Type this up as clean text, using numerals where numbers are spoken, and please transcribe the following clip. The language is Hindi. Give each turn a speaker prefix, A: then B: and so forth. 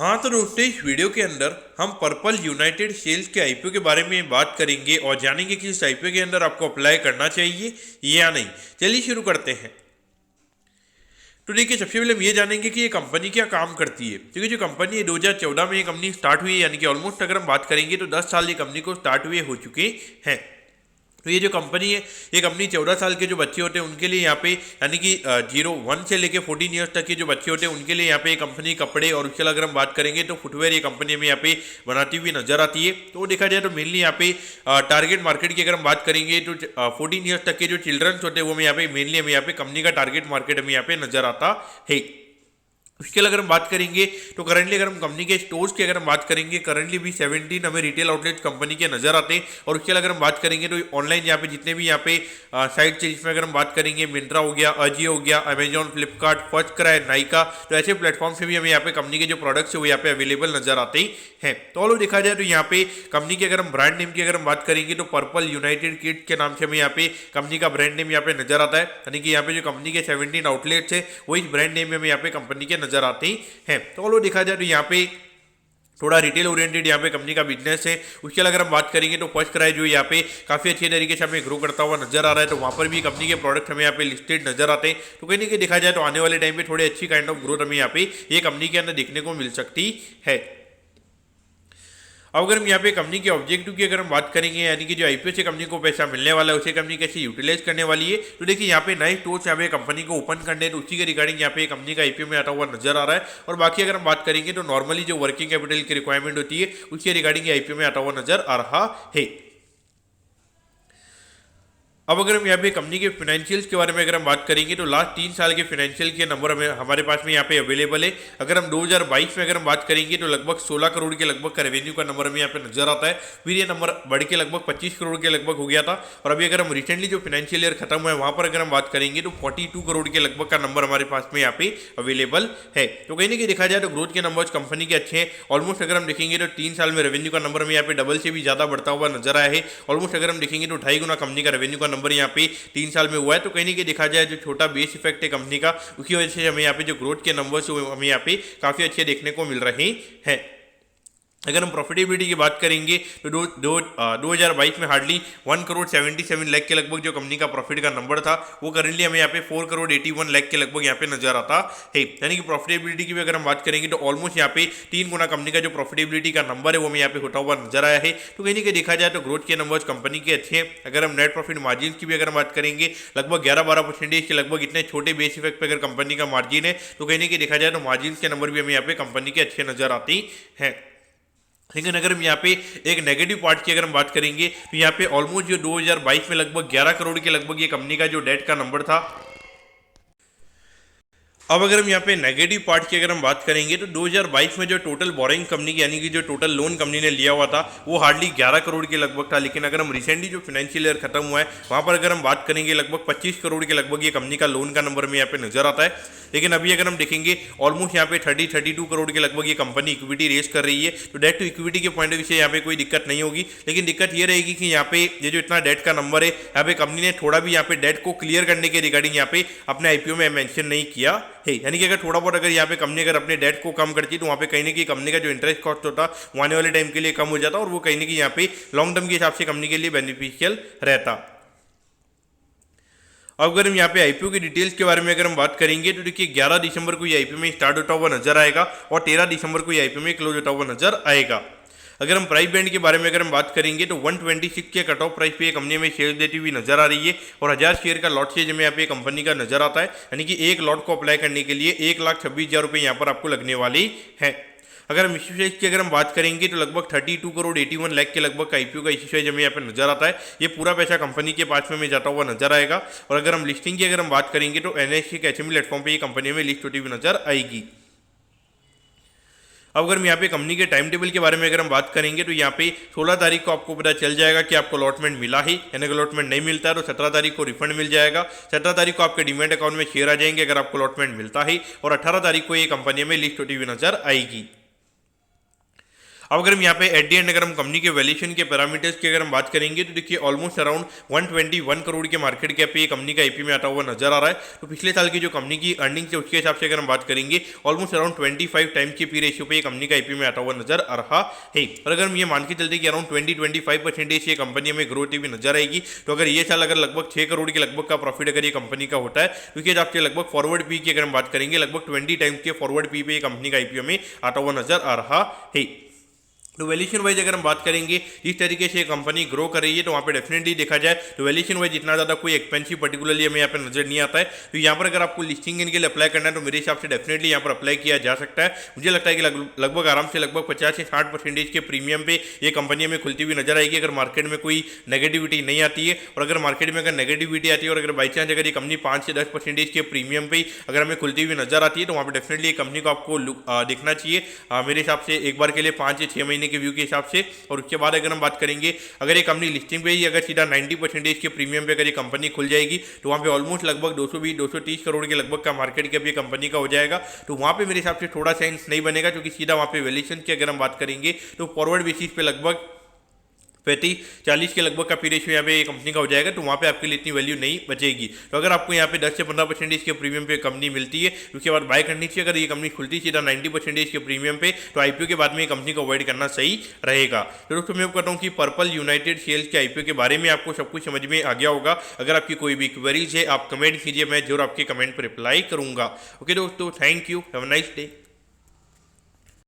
A: हाँ तो दोस्तों, इस वीडियो के अंदर हम पर्पल यूनाइटेड सेल्स के आईपीओ के बारे में बात करेंगे और जानेंगे कि इस आईपीओ के अंदर आपको अप्लाई करना चाहिए या नहीं। चलिए शुरू करते हैं। तो देखिए, सबसे पहले हम ये जानेंगे कि ये कंपनी क्या काम करती है। क्योंकि जो कंपनी है 2014 में ये कंपनी स्टार्ट हुई है, यानी कि ऑलमोस्ट अगर हम बात करेंगे तो 10 साल ये कंपनी को स्टार्ट हुए हो चुके हैं। तो ये जो कंपनी है, ये कंपनी 14 साल के जो बच्चे होते हैं उनके लिए यहाँ पे, यानी कि 0 1 से लेके 14 ईयर्स तक के जो बच्चे होते हैं उनके लिए यहाँ पे ये कंपनी कपड़े और उसके अगर हम बात करेंगे तो फुटवेयर ये कंपनी हमें यहाँ पे बनाती हुई नजर आती है। तो देखा जाए तो मेनली यहाँ पे टारगेट मार्केट की अगर हम बात करेंगे तो 14 ईयर्स तक के जो चिल्ड्रंस होते हैं वो हमें यहाँ पे मेनली हमें यहाँ पे कंपनी का टारगेट मार्केट हमें यहाँ पे नजर आता है। उसके अगर हम बात करेंगे तो करंटली अगर हम कंपनी के स्टोर्स की अगर हम बात करेंगे, करंटली भी 17 हमें रिटेल आउटलेट कंपनी के नजर आते हैं। और उसके अगर हम बात करेंगे तो ऑनलाइन यहाँ पे जितने भी यहाँ पे साइट है, जिसमें अगर हम बात करेंगे मिंत्रा हो गया, अजियो हो गया, Amazon, Flipkart, first cry, Nykaa, तो ऐसे प्लेटफॉर्म से भी हमें यहाँ पे कंपनी के जो प्रोडक्ट्स है वो यहाँ पे अवेलेबल नजर आते हैं। तो ऑल देखा जाए तो यहाँ पे कंपनी की अगर हम ब्रांड नेम की अगर हम बात करेंगे तो पर्पल यूनाइटेड किड्स के नाम से हमें यहाँ पे कंपनी का ब्रांड नेम यहाँ पे नजर आता है। यानी कि यहाँ पे जो कंपनी के 17 आउटलेट्स है वो इस ब्रांड नेम में हमें यहाँ पे कंपनी के नजर आते हैं। तो लो देखा जाए तो यहाँ पे थोड़ा रिटेल ओरिएंटेड यहाँ पे कंपनी का बिजनेस है। उसके अगर हम बात करेंगे तो फर्स्ट क्राई जो यहाँ पे काफी अच्छे तरीके से हमें ग्रो करता हुआ नजर आ रहा है, तो वहां पर भी कंपनी के प्रोडक्ट हमें यहाँ पे लिस्टेड नजर आते हैं। तो कहीं ना कहीं देखा जाए तो आने वाले टाइम पे थोड़ी अच्छी काइंड ऑफ ग्रोथ हमें यहाँ पे ये कंपनी के अंदर देखने को मिल सकती है। अब अगर हम यहाँ पे कंपनी के ऑब्जेक्टिव की अगर हम बात करेंगे, यानी कि जो आईपीओ से कंपनी को पैसा मिलने वाला है उसे कंपनी कैसे यूटिलाइज करने वाली है, तो देखिए यहाँ पे नए स्टोर्स यहाँ पे कंपनी को ओपन करने हैं, तो उसी के रिगार्डिंग यहाँ पे कंपनी का आईपीओ में आता हुआ नजर आ रहा है। और बाकी अगर हम बात करेंगे तो नॉर्मली जो वर्किंग कैपिटल की रिक्वायरमेंट होती है उसके रिगार्डिंग आईपीओ में आता हुआ नजर आ रहा है। अब अगर हम यहाँ पे कंपनी के फाइनेंशियल्स के बारे में अगर हम बात करेंगे तो लास्ट 3 साल के फाइनेंशियल के नंबर हमें हमारे पास में यहाँ पे अवेलेबल है। अगर हम 2022 में अगर हम बात करेंगे तो लगभग 16 करोड़ के लगभग का रेवेन्यू का नंबर हमें यहाँ पे नजर आता है। फिर ये नंबर बढ़ के लगभग 25 करोड़ के लगभग हो गया था। और अभी अगर हम रिसेंटली जो फाइनेंशियल ईयर खत्म हुआ है वहां पर अगर हम बात करेंगे तो 42 करोड़ के लगभग का नंबर हमारे पास में यहाँ पे अवेलेबल है। तो कहीं ना कहीं देखा जाए तो ग्रोथ के नंबर कंपनी के अच्छे हैं। ऑलमोस्ट अगर हम देखेंगे तो 3 साल में रेवेन्यू का नंबर हमें यहाँ पे डबल से भी ज्यादा बढ़ता हुआ नजर आया है। ऑलमोस्ट अगर हम देखेंगे तो 2.5 गुना कंपनी का रेवेन्यू का नंबर यहाँ पे 3 साल में हुआ है। तो कहीं ना कहीं देखा जाए जो छोटा बेस इफेक्ट है कंपनी का, उसकी वजह से हमें यहाँ पे जो ग्रोथ के नंबर्स हमें यहाँ पे काफी अच्छे देखने को मिल रहे हैं। अगर हम प्रॉफिटेबिलिटी की बात करेंगे तो 2022 में हार्डली 1 करोड़ 77 लाख के लगभग जो कंपनी का प्रॉफिट का नंबर था वो करेंटली हमें यहाँ पे 4 करोड़ 81 लाख के लगभग यहाँ पे नजर आता है। यानी कि प्रॉफिटेबिलिटी की भी अगर हम बात करेंगे तो ऑलमोस्ट यहाँ पे 3 गुना कंपनी का जो प्रॉफिटेबिलिटी का नंबर है वो हमें यहाँ पे होता हुआ नजर आया है। तो कहीं ना कहीं देखा जाए तो ग्रोथ के नंबर्स कंपनी के अच्छे हैं। अगर हम नेट प्रॉफिट मार्जिन की भी अगर हम बात करेंगे लगभग 11-12% के लगभग इतने छोटे बेस इफेक्ट पे अगर कंपनी का मार्जिन है, तो कहीं ना कहीं देखा जाए तो मार्जिन के नंबर भी हमें यहाँ पे कंपनी के अच्छे नजर आते हैं। लेकिन अगर हम यहाँ पे एक नेगेटिव पार्ट की अगर हम बात करेंगे तो यहाँ पे ऑलमोस्ट जो 2022 में लगभग 11 करोड़ के लगभग ये कंपनी का जो डेट का नंबर था। अब अगर हम यहाँ पे नेगेटिव पार्ट की अगर हम बात करेंगे तो 2022 में जो टोटल बोरिंग कंपनी की, यानी कि जो टोटल लोन कंपनी ने लिया हुआ था वो हार्डली 11 करोड़ के लगभग था। लेकिन अगर हम रिसेंटली जो फाइनेंशियल ईयर खत्म हुआ है वहां पर अगर हम बात करेंगे लगभग 25 करोड़ के लगभग ये कंपनी का लोन का नंबर हमें यहाँ पे नजर आता है। लेकिन अभी अगर हम देखेंगे ऑलमोस्ट यहाँ पे 32 करोड़ के लगभग ये कंपनी इक्विटी रेस कर रही है। तो डेट टू इक्विटी के पॉइंट ऑफ व्यू से यहाँ पे कोई दिक्कत नहीं होगी। लेकिन दिक्कत ये रहेगी कि यहाँ पे ये जो इतना डेट का नंबर है, यहाँ पे कंपनी ने थोड़ा भी यहाँ पे डेट को क्लियर करने के रिगार्डिंग यहाँ पे अपने आईपीओ में मेंशन नहीं किया है। यानी कि अगर थोड़ा बहुत अगर यहाँ पे कंपनी अगर अपने डेट को कम करती तो वहाँ पे कहीं ना कहीं कंपनी का जो इंटरेस्ट कॉस्ट होता वो आने वाले टाइम के लिए कम हो जाता और वो कहीं ना कहीं यहाँ पे लॉन्ग टर्म के हिसाब से कंपनी के लिए बेनिफिशियल रहता। अब अगर हम यहाँ पे आईपीओ की डिटेल्स के बारे में अगर हम बात करेंगे तो देखिए 11 दिसंबर को ये आईपीओ में स्टार्ट होता हुआ नजर आएगा और 13 दिसंबर को ये आईपीओ में क्लोज होता हुआ नजर आएगा। अगर हम प्राइस बैंड के बारे में अगर हम बात करेंगे तो 126 के कट ऑफ प्राइस पे ये कंपनी में शेयर देती हुई नजर आ रही है और 1000 शेयर का लॉट शेयर में यहाँ पे कंपनी का नजर आता है। यानी कि एक लॉट को अप्लाई करने के लिए 1,26,000 रुपये यहाँ पर आपको लगने वाली है। अगर हम इश्यू साइज की अगर हम बात करेंगे तो लगभग 32 करोड़ 81 लाख के लगभग का आईपीओ का इश्यू साइज हमें यहाँ पर नजर आता है। ये पूरा पैसा कंपनी के पास में जाता हुआ नजर आएगा। और अगर हम लिस्टिंग की अगर हम बात करेंगे तो एनएससी के एचएमई प्लेटफॉर्म पे ये कंपनी में लिस्ट होती हुई नजर आएगी। अब अगर हम यहाँ पे कंपनी के टाइम टेबल के बारे में अगर हम बात करेंगे तो यहाँ पे 16 तारीख को आपको पता चल जाएगा कि आपको अलॉटमेंट मिला है, यानी कि अलॉटमेंट नहीं मिलता है तो 17 तारीख को रिफंड मिल जाएगा। 17 तारीख को आपके डीमैट अकाउंट में शेयर आ जाएंगे अगर आपको अलॉटमेंट मिलता है और 18 तारीख को ये कंपनी में लिस्ट होती हुई नजर आएगी। अब अगर हम यहाँ पे एट द एंड अगर हम कंपनी के वैल्यूएशन के पैरामीटर्स की अगर हम बात करेंगे तो देखिए ऑलमोस्ट अराउंड 121 करोड़ के मार्केट कैप पे ये कंपनी का आईपीओ में आता हुआ नजर आ रहा है। तो पिछले साल की जो कंपनी की अर्निंग्स है उसके हिसाब से अगर हम बात करेंगे ऑलमोस्ट अराउंड 25 टाइम्स के पी रेशियो पे ये कंपनी का आईपीओ में आता हुआ नजर आ रहा है। और अगर हम ये मान के चलते कि अराउंड 20-25% ये कंपनी में ग्रोथ भी नजर आएगी, तो अगर ये साल अगर लगभग 6 करोड़ के लगभग का प्रॉफिट अगर ये कंपनी का होता है तो इसके हिसाब से लगभग फॉरवर्ड पी की अगर हम बात करेंगे लगभग 20 टाइम्स के फॉरवर्ड पी पे ये कंपनी का आईपीओ में आता हुआ नजर आ रहा है। तो वैल्यूएशन वाइज अगर हम बात करेंगे जिस तरीके से कंपनी ग्रो कर रही है तो वहाँ पे डेफिनेटली देखा जाए तो वैल्यूएशन वाइज इतना ज़्यादा कोई एक्सपेंसिव पर्टिकुलरली हमें यहाँ पे नजर नहीं आता है। तो यहाँ पर अगर आपको लिस्टिंग इनके लिए अप्लाई करना है तो मेरे हिसाब से डेफिनेटली यहाँ पर अप्लाई किया जा सकता है। मुझे लगता है कि लगभग आराम से लगभग 50 से 60% के प्रीमियम पे ये कंपनी हमें खुलती हुई नजर आएगी अगर मार्केट में कोई नेगेटिविटी नहीं आती है। और अगर मार्केट में अगर नेगेटिविटी आती है और अगर बाई चांस अगर ये कंपनी 5 से 10% के प्रीमियम पे अगर हमें खुलती हुई नजर आती है तो वहाँ पर डेफिनेटली कंपनी को आपको देखना चाहिए मेरे हिसाब से एक बार के लिए 5 से 6 महीने के व्यू के हिसाब से। और उसके बाद अगर हम बात करेंगे अगर ये कंपनी लिस्टिंग पे ही अगर सीधा 90% के प्रीमियम पे अगर ये कंपनी खुल जाएगी तो वहाँ पे ऑलमोस्ट लगभग 220-230 करोड़ के लगभग का मार्केट कैप ये कंपनी का हो जाएगा। तो वहाँ पे मेरे हिसाब से थोड़ा सेंस नहीं बनेगा क्योंकि सीधा वहाँ पे वैल्यूएशन की अगर हम बात करेंगे तो फॉरवर्ड बेसिस पे लगभग 35-40 के लगभग का पी रेशियो यहाँ पे कंपनी का हो जाएगा। तो वहाँ पे आपके लिए इतनी वैल्यू नहीं बचेगी। तो अगर आपको यहाँ पे 10 से 15% के प्रीमियम पे कंपनी मिलती है उसके बाद बाय करनी चाहिए। अगर ये कंपनी खुलती सीधा 90% के प्रीमियम पे तो आईपीओ के बाद में ये कंपनी को अवॉइड करना सही रहेगा। तो दोस्तों मैं कहता हूँ कि पर्पल यूनाइटेड शेल्स के आईपीओ के बारे में आपको सब कुछ समझ में आ गया होगा। अगर आपकी कोई भी क्वेरीज है आप कमेंट कीजिए, मैं जरूर आपके कमेंट पर रिप्लाई करूँगा। ओके दोस्तों, thank you, have a nice day.